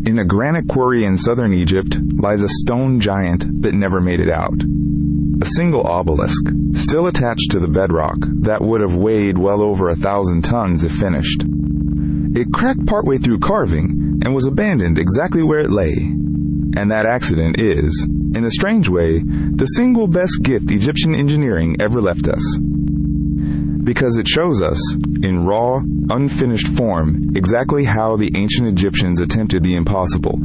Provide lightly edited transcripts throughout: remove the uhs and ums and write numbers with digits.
In a granite quarry in southern Egypt lies a stone giant that never made it out. A single obelisk, still attached to the bedrock, that would have weighed well over 1,000 tons if finished. It cracked partway through carving and was abandoned exactly where it lay. And that accident is, in a strange way, the single best gift Egyptian engineering ever left us. Because it shows us, in raw, unfinished form, exactly how the ancient Egyptians attempted the impossible,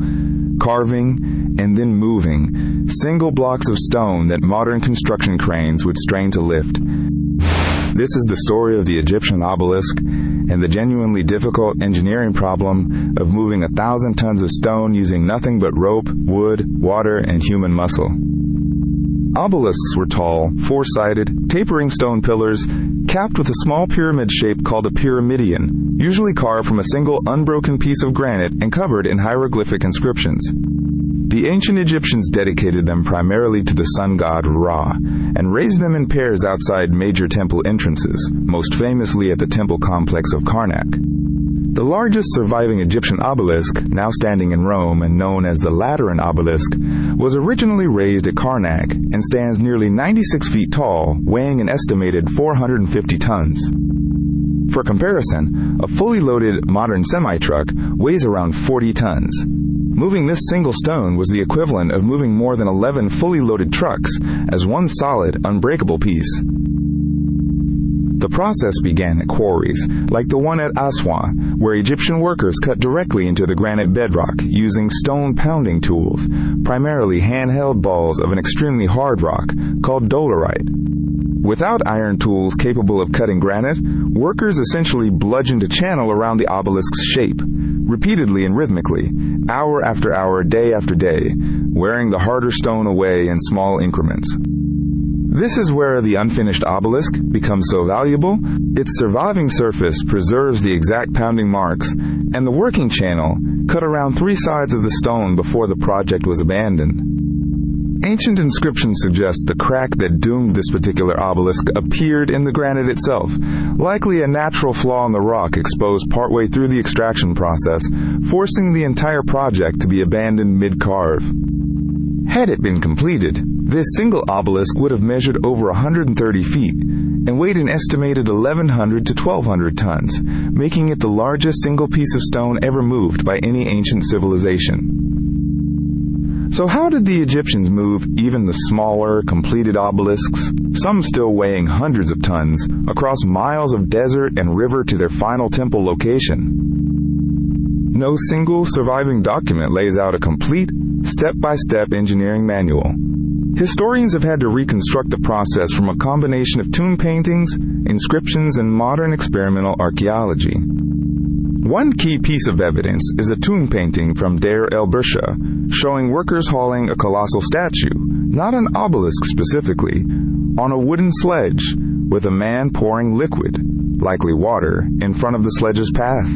carving and then moving single blocks of stone that modern construction cranes would strain to lift. This is the story of the Egyptian obelisk and the genuinely difficult engineering problem of moving 1,000 tons of stone using nothing but rope, wood, water, and human muscle. Obelisks were tall, four-sided, tapering stone pillars, capped with a small pyramid shape called a pyramidion, usually carved from a single unbroken piece of granite and covered in hieroglyphic inscriptions. The ancient Egyptians dedicated them primarily to the sun god Ra, and raised them in pairs outside major temple entrances, most famously at the temple complex of Karnak. The largest surviving Egyptian obelisk, now standing in Rome and known as the Lateran obelisk, was originally raised at Karnak and stands nearly 96 feet tall, weighing an estimated 450 tons. For comparison, a fully loaded modern semi-truck weighs around 40 tons. Moving this single stone was the equivalent of moving more than 11 fully loaded trucks as one solid, unbreakable piece. The process began at quarries, like the one at Aswan, where Egyptian workers cut directly into the granite bedrock using stone pounding tools, primarily handheld balls of an extremely hard rock called dolerite. Without iron tools capable of cutting granite, workers essentially bludgeoned a channel around the obelisk's shape, repeatedly and rhythmically, hour after hour, day after day, wearing the harder stone away in small increments. This is where the unfinished obelisk becomes so valuable. Its surviving surface preserves the exact pounding marks, and the working channel cut around 3 sides of the stone before the project was abandoned. Ancient inscriptions suggest the crack that doomed this particular obelisk appeared in the granite itself, likely a natural flaw in the rock exposed partway through the extraction process, forcing the entire project to be abandoned mid-carve. Had it been completed, this single obelisk would have measured over 130 feet and weighed an estimated 1,100 to 1,200 tons, making it the largest single piece of stone ever moved by any ancient civilization. So how did the Egyptians move even the smaller, completed obelisks, some still weighing hundreds of tons, across miles of desert and river to their final temple location? No single surviving document lays out a complete, step-by-step engineering manual. Historians have had to reconstruct the process from a combination of tomb paintings, inscriptions, and modern experimental archaeology. One key piece of evidence is a tomb painting from Deir el-Bersha, showing workers hauling a colossal statue, not an obelisk specifically, on a wooden sledge, with a man pouring liquid, likely water, in front of the sledge's path.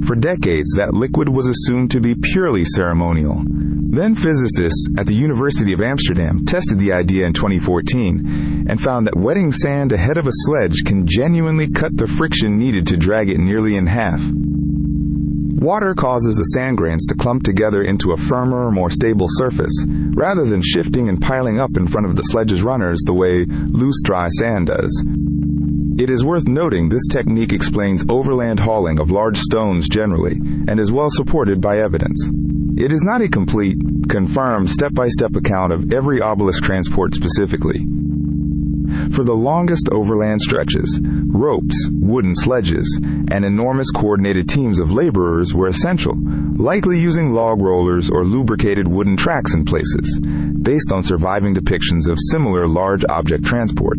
For decades, that liquid was assumed to be purely ceremonial. Then physicists at the University of Amsterdam tested the idea in 2014 and found that wetting sand ahead of a sledge can genuinely cut the friction needed to drag it nearly in half. Water causes the sand grains to clump together into a firmer, more stable surface, rather than shifting and piling up in front of the sledge's runners the way loose, dry sand does. It is worth noting this technique explains overland hauling of large stones generally, and is well supported by evidence. It is not a complete, confirmed, step-by-step account of every obelisk transport specifically. For the longest overland stretches, ropes, wooden sledges, and enormous coordinated teams of laborers were essential, likely using log rollers or lubricated wooden tracks in places, based on surviving depictions of similar large object transport.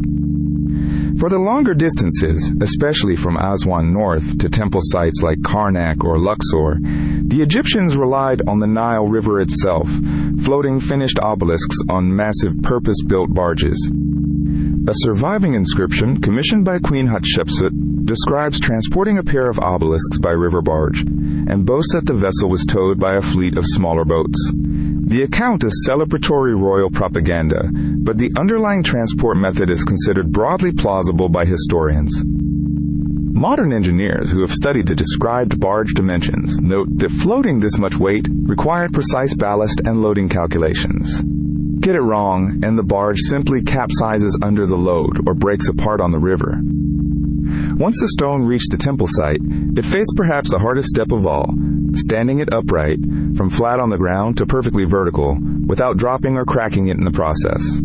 For the longer distances, especially from Aswan north to temple sites like Karnak or Luxor, the Egyptians relied on the Nile River itself, floating finished obelisks on massive purpose-built barges. A surviving inscription, commissioned by Queen Hatshepsut, describes transporting a pair of obelisks by river barge, and boasts that the vessel was towed by a fleet of smaller boats. The account is celebratory royal propaganda, but the underlying transport method is considered broadly plausible by historians. Modern engineers who have studied the described barge dimensions note that floating this much weight required precise ballast and loading calculations. Get it wrong, and the barge simply capsizes under the load or breaks apart on the river. Once the stone reached the temple site, it faced perhaps the hardest step of all, standing it upright, from flat on the ground to perfectly vertical, without dropping or cracking it in the process.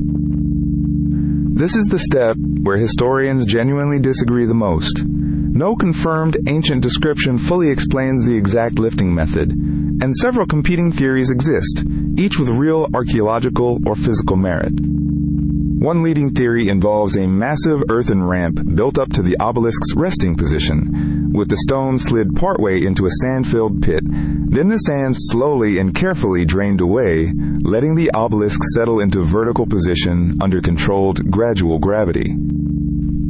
This is the step where historians genuinely disagree the most. No confirmed ancient description fully explains the exact lifting method, and several competing theories exist, each with real archaeological or physical merit. One leading theory involves a massive earthen ramp built up to the obelisk's resting position, with the stone slid partway into a sand-filled pit. Then the sand slowly and carefully drained away, letting the obelisk settle into vertical position under controlled, gradual gravity.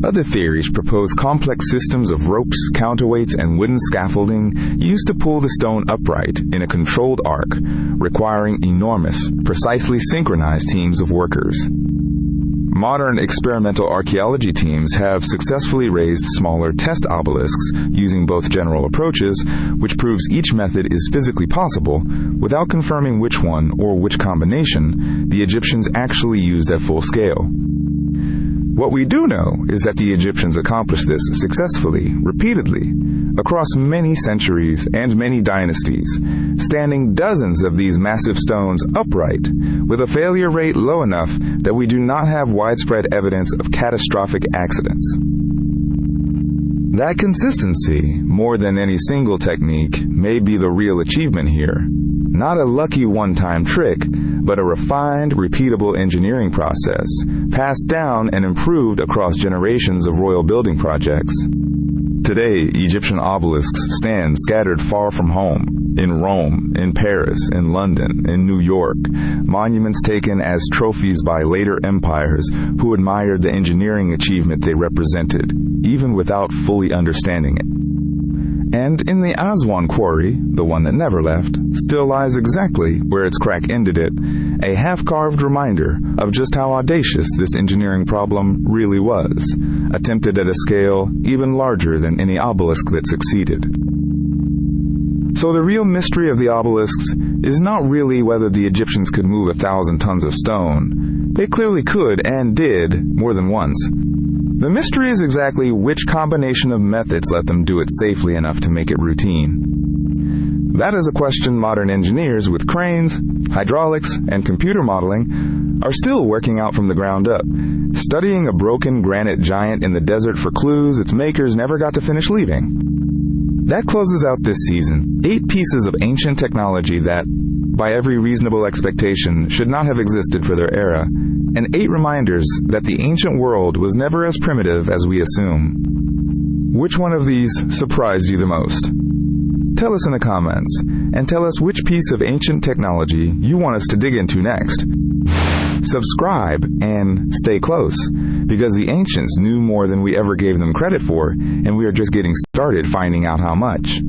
Other theories propose complex systems of ropes, counterweights, and wooden scaffolding used to pull the stone upright in a controlled arc, requiring enormous, precisely synchronized teams of workers. Modern experimental archaeology teams have successfully raised smaller test obelisks using both general approaches, which proves each method is physically possible, without confirming which one or which combination the Egyptians actually used at full scale. What we do know is that the Egyptians accomplished this successfully, repeatedly, across many centuries and many dynasties, standing dozens of these massive stones upright, with a failure rate low enough that we do not have widespread evidence of catastrophic accidents. That consistency, more than any single technique, may be the real achievement here. Not a lucky one-time trick, but a refined, repeatable engineering process, passed down and improved across generations of royal building projects. Today, Egyptian obelisks stand scattered far from home, in Rome, in Paris, in London, in New York, monuments taken as trophies by later empires who admired the engineering achievement they represented, even without fully understanding it. And in the Aswan quarry, the one that never left, still lies exactly where its crack ended it, a half-carved reminder of just how audacious this engineering problem really was, attempted at a scale even larger than any obelisk that succeeded. So the real mystery of the obelisks is not really whether the Egyptians could move 1,000 tons of stone. They clearly could and did more than once. The mystery is exactly which combination of methods let them do it safely enough to make it routine. That is a question modern engineers with cranes, hydraulics, and computer modeling are still working out from the ground up, studying a broken granite giant in the desert for clues its makers never got to finish leaving. That closes out this season, 8 pieces of ancient technology that, by every reasonable expectation, should not have existed for their era, and 8 reminders that the ancient world was never as primitive as we assume. Which one of these surprised you the most? Tell us in the comments, and tell us which piece of ancient technology you want us to dig into next. Subscribe and stay close, because the ancients knew more than we ever gave them credit for, and we are just getting started finding out how much.